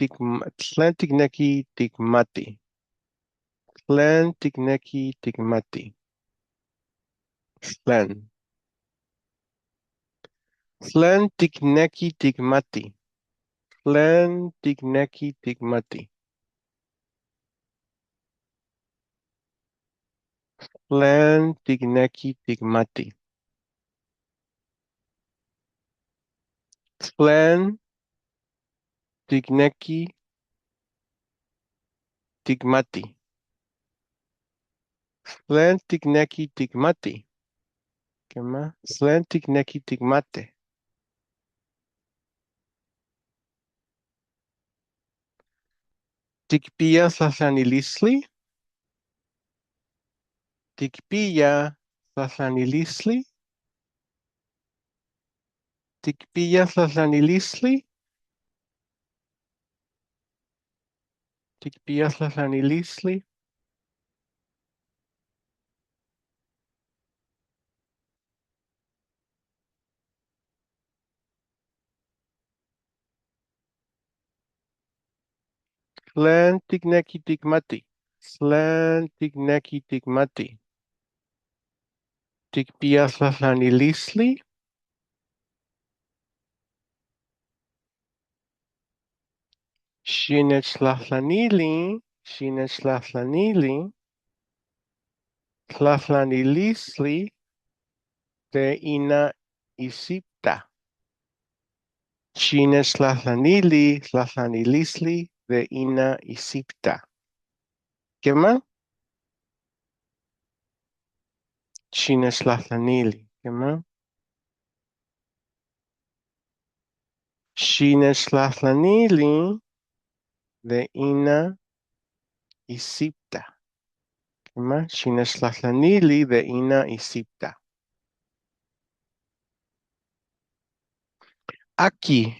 Tlen tikneki tikmati. Tlen tikneki tikmati. Tlen. Tlen tikneki tikmati. Tlen tikneki tikmati. Tlen tikneki tikmati. Tlen tikneki tikmati. Tlen tikneki tikmati. ¿Qué más? Tlen tikneki tikmate. Tikpia tlatlanilisli. Tikpia tlatlanilisli. Tikpia tlatlanilisli. Tikpia tlatlanilisli. Tlen tikneki tikmati. Tlen tikneki tikmati. Tikpia tlatlanilisli. Xinechtlahtlanili. Xinechtlahtlanili. Tlatlanilisli de ina isipta. Xinechtlahtlanili. Tlatlanilisli de ina isipta. ¿Qué más? Xinechtlahtlanili. ¿Qué más? Xinechtlahtlanili de ina isipta. ¿Qué más? Xinechtlahtlanili de ina isipta. Aquí.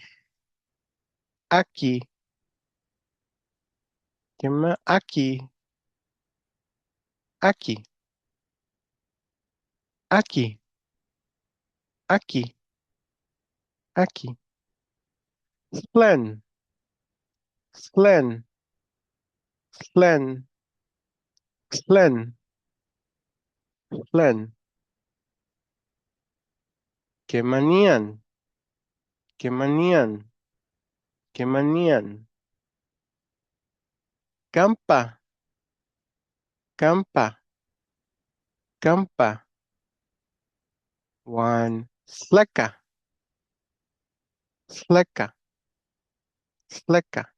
Aquí. ¿Qué más? Aquí. Aquí. Aquí. Aquí. Aquí. Splen. Splen. Splen. Splen. Splen. ¿Qué manían? ¿Qué manían? ¿Qué manían? Campa. Campa. Campa. One. Sleka. Sleka. Sleka.